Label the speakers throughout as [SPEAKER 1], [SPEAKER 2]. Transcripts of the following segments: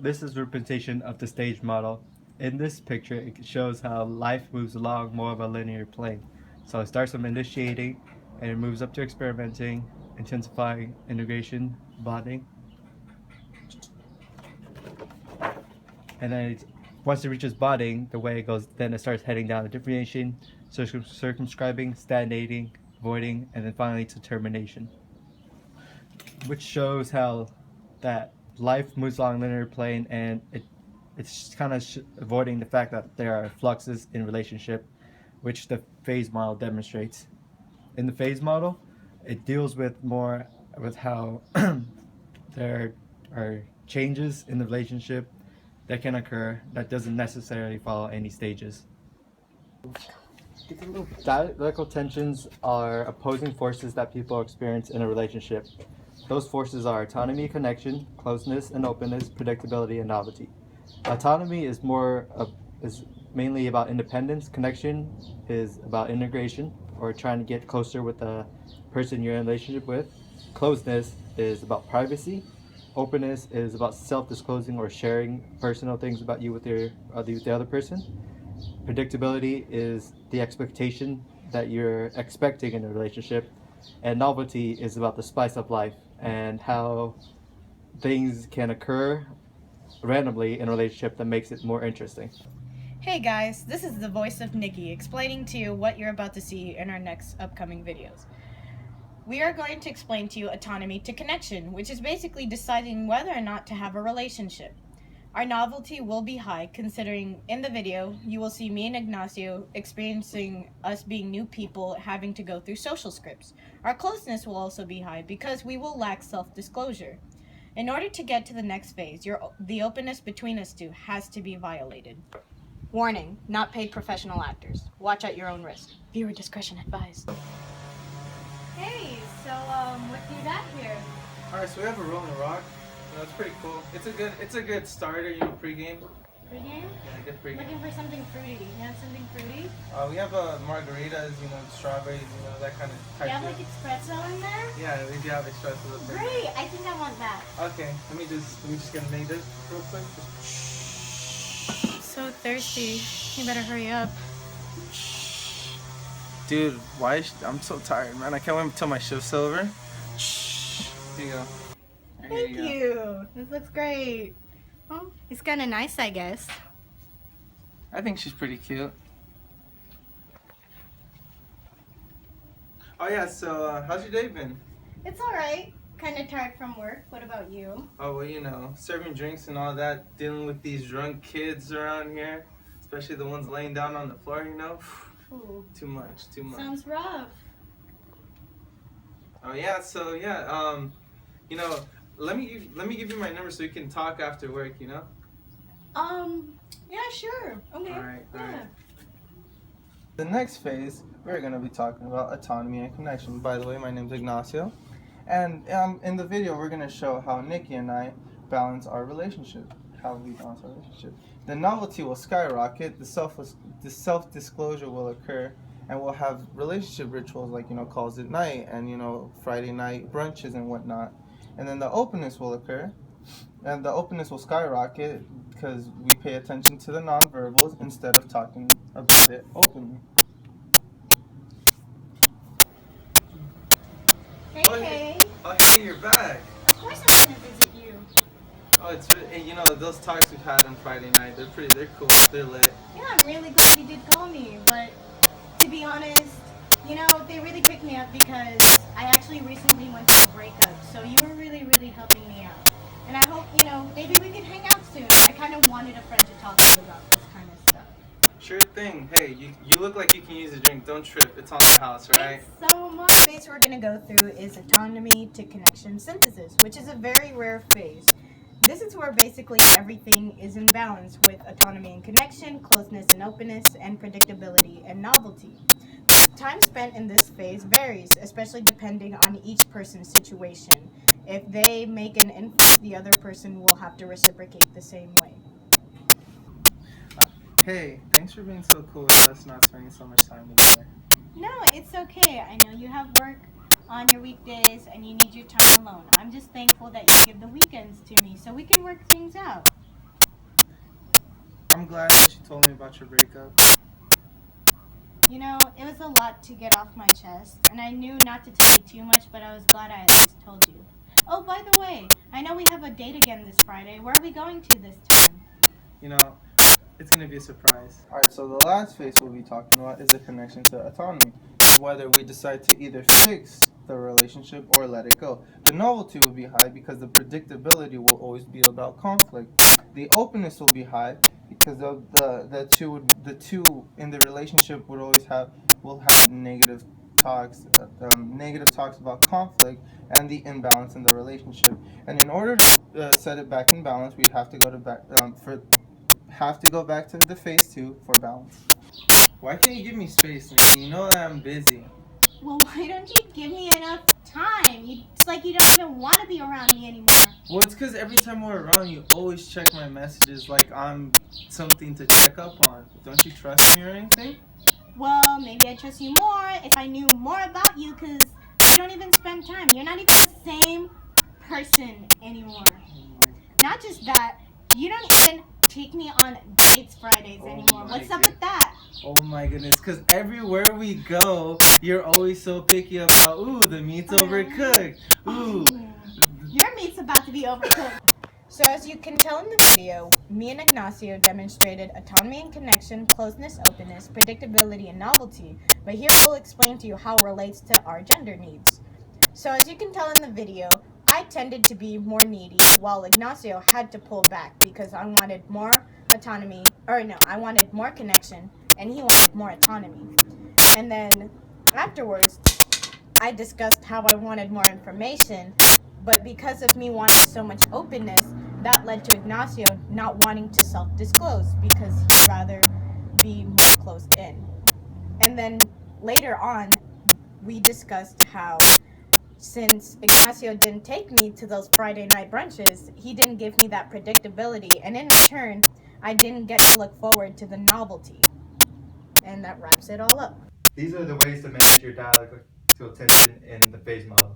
[SPEAKER 1] This is a representation of the stage model. In this picture, it shows how life moves along more of a linear plane. So it starts from initiating, and it moves up to experimenting, intensifying, integration, bonding. And then once it reaches bonding, the way it goes, then it starts heading down to differentiation, circumscribing, stagnating, voiding, and then finally to termination. Which shows how that life moves along a linear plane, and it's kind of avoiding the fact that there are fluxes in relationship, which the phase model demonstrates. In the phase model, it deals with more with how there are changes in the relationship that can occur that doesn't necessarily follow any stages. Dialectical tensions are opposing forces that people experience in a relationship. Those forces are autonomy, connection, closeness and openness, predictability, and novelty. Autonomy is mainly about independence. Connection is about integration or trying to get closer with the person you're in a relationship with. Closeness is about privacy. Openness is about self-disclosing or sharing personal things about you with the other person. Predictability is the expectation that you're expecting in a relationship. And novelty is about the spice of life and how things can occur randomly in a relationship that makes it more interesting.
[SPEAKER 2] Hey guys, this is the voice of Nikki explaining to you what you're about to see in our next upcoming videos. We are going to explain to you autonomy to connection, which is basically deciding whether or not to have a relationship. Our novelty will be high, considering in the video you will see me and Ignacio experiencing us being new people having to go through social scripts. Our closeness will also be high because we will lack self-disclosure. In order to get to the next phase, the openness between us two has to be violated. Warning, not paid professional actors. Watch at your own risk. Viewer discretion advised. Hey, so what do you got here?
[SPEAKER 3] Alright, so we have a Rolling Rock. It's pretty cool. It's a good starter, pregame.
[SPEAKER 2] Pregame?
[SPEAKER 3] Yeah, good pregame.
[SPEAKER 2] Looking for something fruity. You have something fruity?
[SPEAKER 3] We have margaritas, strawberries, that kind of type.
[SPEAKER 2] You have like espresso in there?
[SPEAKER 3] Yeah, we do have espresso up there.
[SPEAKER 2] Great, I think I want that.
[SPEAKER 3] Okay, let me just get made this real quick.
[SPEAKER 2] So thirsty. You better hurry up.
[SPEAKER 3] Dude, I'm so tired, man. I can't wait until my shift's over. Here you go.
[SPEAKER 2] Thank you. This looks great. Oh, it's kind of nice, I guess.
[SPEAKER 3] I think she's pretty cute. Oh yeah, so how's your day been?
[SPEAKER 2] It's alright. Kind of tired from work. What about you?
[SPEAKER 3] Oh, well, serving drinks and all that, dealing with these drunk kids around here, especially the ones laying down on the floor,
[SPEAKER 2] Ooh.
[SPEAKER 3] Too much.
[SPEAKER 2] Sounds rough.
[SPEAKER 3] Oh yeah, so yeah, let me give you my number so we can talk after work,
[SPEAKER 2] Yeah, sure. Okay.
[SPEAKER 3] All right.
[SPEAKER 2] Yeah.
[SPEAKER 3] The next phase, we're going to be talking about autonomy and connection. By the way, my name's Ignacio. And in the video, we're going to show how Nikki and I balance our relationship. The novelty will skyrocket, the self-disclosure will occur, and we'll have relationship rituals like, calls at night and, Friday night brunches and whatnot. And then the openness will occur, and the openness will skyrocket because we pay attention to the nonverbals instead of talking about it openly.
[SPEAKER 2] Hey.
[SPEAKER 3] Oh, hey, you're back.
[SPEAKER 2] Of course I'm gonna visit you.
[SPEAKER 3] Oh, it's those talks we've had on Friday night. They're cool. They're lit.
[SPEAKER 2] Yeah, I'm really glad you did call me, but to be honest, they really picked me up because I actually recently went through a breakup, so you were really, really helping me out. And I hope, maybe we could hang out soon. I kind of wanted a friend to talk to about this kind of stuff.
[SPEAKER 3] Sure thing. Hey, you look like you can use a drink. Don't trip. It's on the house, right?
[SPEAKER 2] Thanks so much. The phase we're going to go through is autonomy to connection synthesis, which is a very rare phase. This is where basically everything is in balance with autonomy and connection, closeness and openness, and predictability and novelty. Time spent in this phase varies, especially depending on each person's situation. If they make an input, the other person will have to reciprocate the same way.
[SPEAKER 3] Hey, thanks for being so cool with us not spending so much time together.
[SPEAKER 2] No, it's okay. I know you have work on your weekdays and you need your time alone. I'm just thankful that you give the weekends to me so we can work things out.
[SPEAKER 3] I'm glad that you told me about your breakup.
[SPEAKER 2] You know, it was a lot to get off my chest, and I knew not to tell you too much, but I was glad I at least told you. Oh, by the way, I know we have a date again this Friday. Where are we going to this time?
[SPEAKER 3] You know, it's going to be a surprise. Alright, so the last phase we'll be talking about is the connection to autonomy. Whether we decide to either fix the relationship or let it go. The novelty will be high because the predictability will always be about conflict. The openness will be high because the two in the relationship will have negative talks about conflict and the imbalance in the relationship. And in order to set it back in balance, we have to go back to the phase 2 for balance. Why can't you give me space, Nikki? You know that I'm busy.
[SPEAKER 2] Well, why don't you give me enough time? It's like you don't even want to be around me anymore.
[SPEAKER 3] Well, it's because every time we're around, you always check my messages like I'm something to check up on. Don't you trust me or anything?
[SPEAKER 2] Well, maybe I'd trust you more if I knew more about you, because you don't even spend time. You're not even the same person anymore. Not just that, you don't even take me on dates Fridays anymore. What's up with that?
[SPEAKER 3] Oh my goodness, because everywhere we go, you're always so picky about, ooh, the meat's overcooked. Ooh.
[SPEAKER 2] Your meat's about to be overcooked. So as you can tell in the video, me and Ignacio demonstrated autonomy and connection, closeness, openness, predictability, and novelty. But here we'll explain to you how it relates to our gender needs. So as you can tell in the video, I tended to be more needy, while Ignacio had to pull back because I wanted more autonomy, I wanted more connection, and he wanted more autonomy. And then afterwards, I discussed how I wanted more information, but because of me wanting so much openness, that led to Ignacio not wanting to self-disclose because he'd rather be more closed in. And then later on, we discussed how since Ignacio didn't take me to those Friday night brunches, he didn't give me that predictability, and in return, I didn't get to look forward to the novelty. And that wraps it all up.
[SPEAKER 1] These are the ways to manage your dialectical tension in the phase model.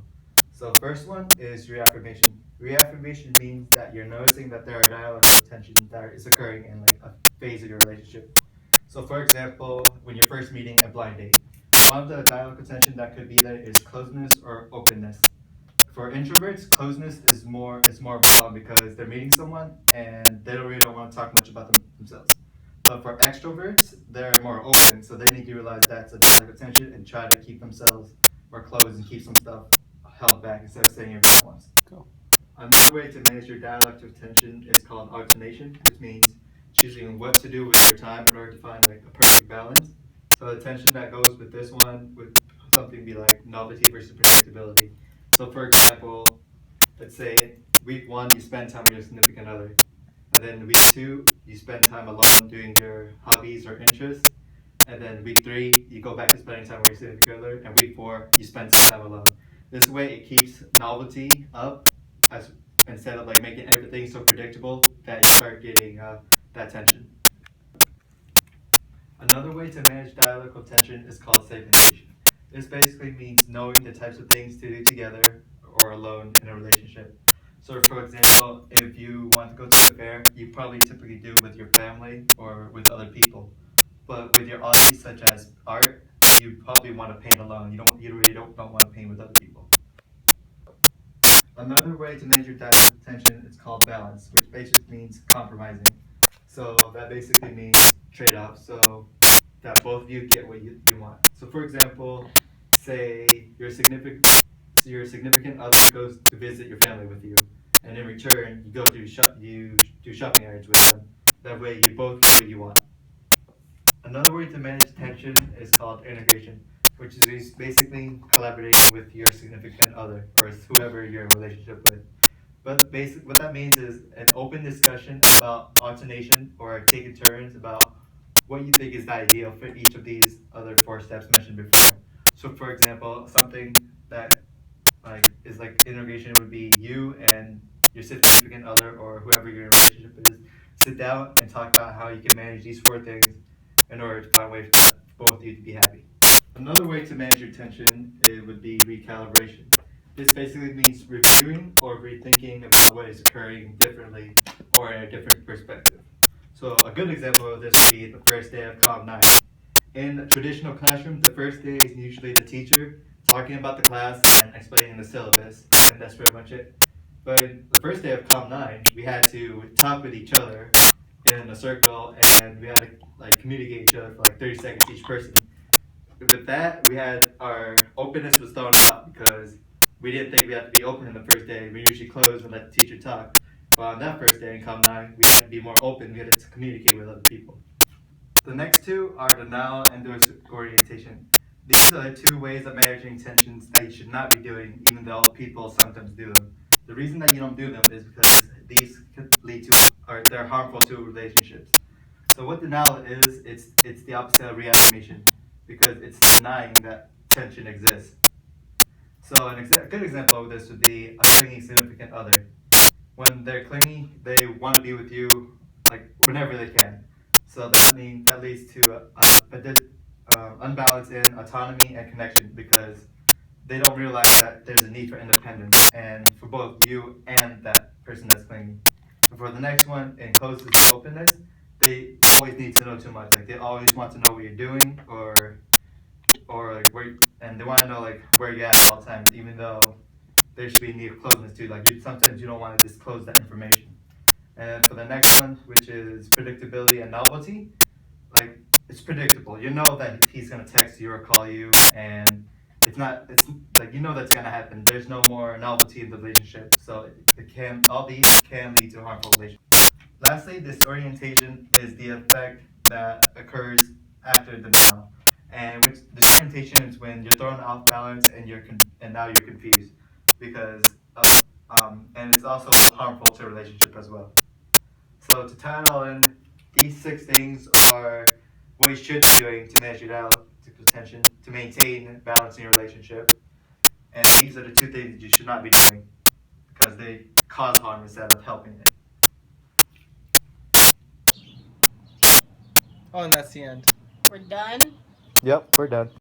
[SPEAKER 1] So first one is reaffirmation. Reaffirmation means that you're noticing that there are dialectical tensions that is occurring in like a phase of your relationship. So for example, when you're first meeting a blind date, one of the dialectical tension that could be there is closeness or openness. For introverts, closeness is more of a problem because they're meeting someone and they don't want to talk much about themselves. But for extroverts, they're more open, so they need to realize that's a dialectical tension and try to keep themselves more closed and keep some stuff held back instead of saying everything at once.
[SPEAKER 3] Cool.
[SPEAKER 1] Another way to manage your dialectical tension is called alternation, which means choosing what to do with your time in order to find like a perfect balance. So the tension that goes with this one would something be like novelty versus predictability. So for example, let's say week 1 you spend time with your significant other, and then week 2 you spend time alone doing your hobbies or interests, and then week 3 you go back to spending time with your significant other, and week 4 you spend some time alone. This way it keeps novelty up instead of like making everything so predictable that you start getting that tension. Another way to manage dialectical tension is called segmentation. This basically means knowing the types of things to do together or alone in a relationship. So for example, if you want to go to the fair, you probably typically do it with your family or with other people. But with your hobbies such as art, you probably want to paint alone. You really don't want to paint with other people. Another way to manage your dialectical tension is called balance, which basically means compromising. So that basically means trade-off, so that both of you get what you want. So for example, say your significant other goes to visit your family with you, and in return you do shopping errands with them. That way you both get what you want. Another way to manage tension is called integration, which is basically collaborating with your significant other or whoever you're in a relationship with. But basically what that means is an open discussion about alternation or taking turns about what you think is the ideal for each of these other 4 steps mentioned before. So for example, something that is like integration would be you and your significant other or whoever you're in a relationship is sit down and talk about how you can manage these 4 things in order to find a way for both of you to be happy. Another way to manage your tension would be recalibration. This basically means reviewing or rethinking about what is occurring differently or in a different perspective. So So a good example of this would be the first day of Comm 9. In a traditional classroom, the first day is usually the teacher talking about the class and explaining the syllabus, and that's pretty much it. But the first day of Comm 9, we had to talk with each other in a circle, and we had to communicate each other for 30 seconds each person. With that, we had our openness was thrown out because we didn't think we had to be open in the first day. We usually close and let the teacher talk. But on that first day in Comm 9, we had to be more open. We had to communicate with other people. The next two are denial and disorientation. These are the two ways of managing tensions that you should not be doing, even though people sometimes do them. The reason that you don't do them is because these could lead to, or they're harmful to relationships. So what denial is, it's the opposite of reaffirmation, because it's denying that tension exists. So a good example of this would be a clingy significant other. When they're clingy, they want to be with you whenever they can. So that leads to unbalance in autonomy and connection, because they don't realize that there's a need for independence and for both you and that person that's clingy. And for the next one, in closeness and openness, they always need to know too much. They always want to know what you're doing or where, and they want to know where you're at all the time, even though there should be a need of closeness too. Sometimes you don't want to disclose that information. And for the next one, which is predictability and novelty, it's predictable. You know that he's gonna text you or call you, and it's you know that's gonna happen. There's no more novelty in the relationship, so all these can lead to a harmful relationship. Lastly, disorientation is the effect that occurs after denial, and which disorientation is when you're thrown off balance and now you're confused because and it's also harmful to a relationship as well. So to tie it all in, these 6 things are what you should be doing to manage your dialectical tension, to maintain balance in your relationship. And these are the 2 things that you should not be doing because they cause harm instead of helping it.
[SPEAKER 3] Oh, and that's the end.
[SPEAKER 2] We're done.
[SPEAKER 1] Yep, we're done.